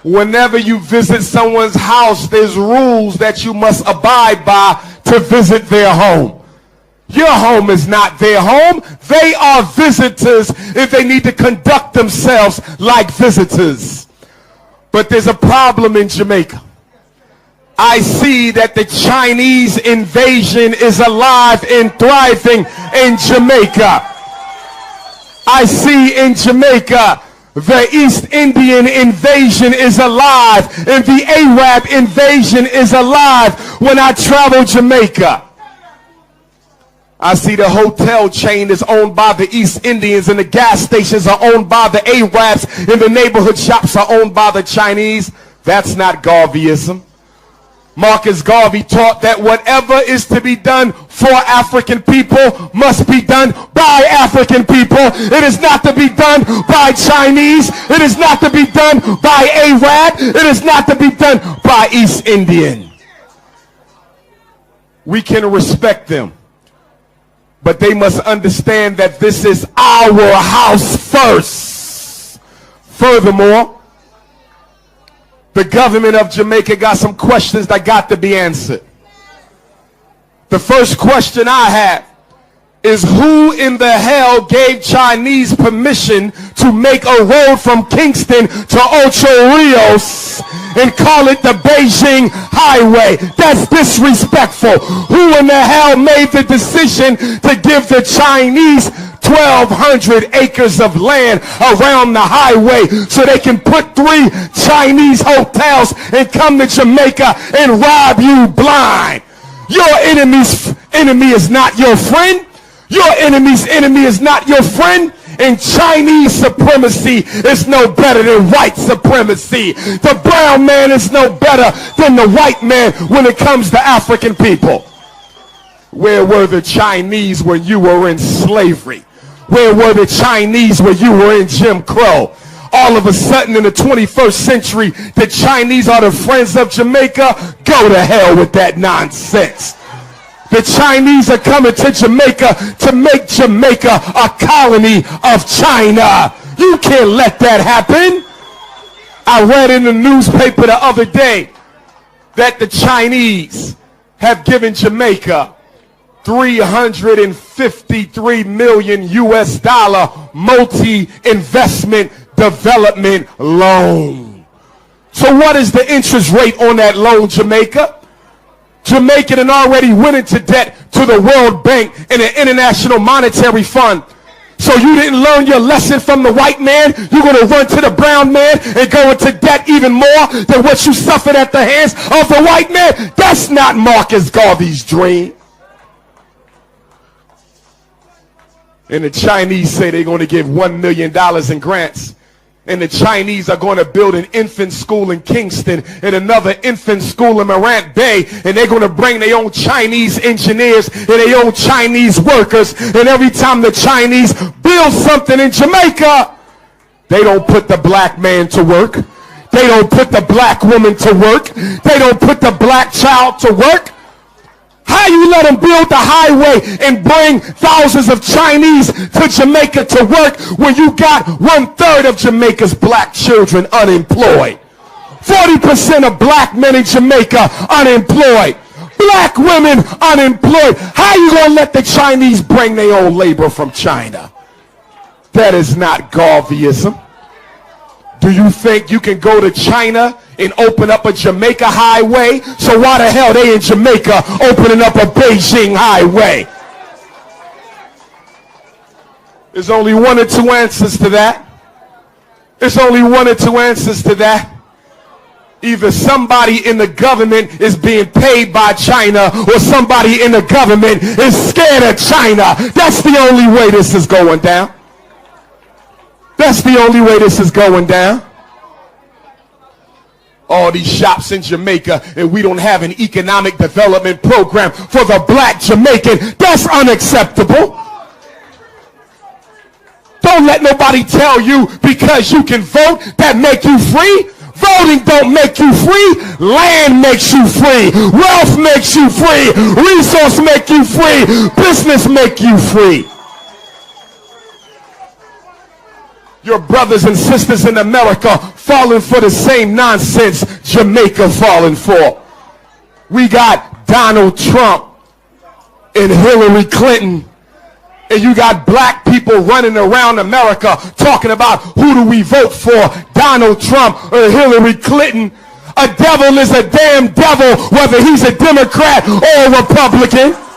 Whenever you visit someone's house, there's rules that you must abide by to visit their home. Your home is not their home. They are visitors if they need to conduct themselves like visitors. But there's a problem in Jamaica. I see that the Chinese invasion is alive and thriving in Jamaica. I see in Jamaica the East Indian invasion is alive and the Arab invasion is alive. When I travel Jamaica, I see the hotel chain is owned by the East Indians and the gas stations are owned by the Arabs and the neighborhood shops are owned by the Chinese. That's not Garveyism. Marcus Garvey taught that whatever is to be done for African people must be done by African people. It is not to be done by Chinese. It is not to be done by Arab. It is not to be done by East Indian. We can respect them, but they must understand that this is our house first. Furthermore, the government of Jamaica got some questions that got to be answered. The first question I have is, who in the hell gave Chinese permission to make a road from Kingston to Ocho Rios and call it the Beijing Highway? That's disrespectful. Who in the hell made the decision to give the Chinese 1,200 acres of land around the highway so they can put 3 Chinese hotels and come to Jamaica and rob you blind? Your enemy's enemy is not your friend. Your enemy's enemy is not your friend. And Chinese supremacy is no better than white supremacy. The brown man is no better than the white man when it comes to African people. Where were the Chinese when you were in slavery? Where were the Chinese when you were in Jim Crow? All of a sudden in the 21st century, the Chinese are the friends of Jamaica? Go to hell with that nonsense. The Chinese are coming to Jamaica to make Jamaica a colony of China. You can't let that happen. I read in the newspaper the other day that the Chinese have given Jamaica $353 million US multi-investment development loan. So what is the interest rate on that loan, Jamaica? Jamaica had already went into debt to the World Bank and the International Monetary Fund. So you didn't learn your lesson from the white man. You're going to run to the brown man and go into debt even more than what you suffered at the hands of the white man. That's not Marcus Garvey's dream. And the Chinese say they're going to give $1 million in grants. And the Chinese are going to build an infant school in Kingston and another infant school in Morant Bay. And they're going to bring their own Chinese engineers and their own Chinese workers. And every time the Chinese build something in Jamaica, they don't put the black man to work. They don't put the black woman to work. They don't put the black child to work. How you let them build the highway and bring thousands of Chinese to Jamaica to work when you got 1/3 of Jamaica's black children unemployed? 40% of black men in Jamaica unemployed. Black women unemployed. How you gonna let the Chinese bring their own labor from China? That is not Garveyism. Do you think you can go to China and open up a Jamaica highway? So why the hell they in Jamaica opening up a Beijing highway? There's only 1 or 2 answers to that. There's only 1 or 2 answers to that. Either somebody in the government is being paid by China or somebody in the government is scared of China. That's the only way this is going down. That's the only way this is going down. All these shops in Jamaica and we don't have an economic development program for the black Jamaican. That's unacceptable. Don't let nobody tell you because you can vote that make you free. Voting don't make you free. Land makes you free. Wealth makes you free. Resource make you free. Business make you free. your brothers and sisters in America falling for the same nonsense Jamaica falling for. We got Donald Trump and Hillary Clinton, and you got black people running around America talking about who do we vote for, Donald Trump or Hillary Clinton. A devil is a damn devil, whether he's a Democrat or a Republican.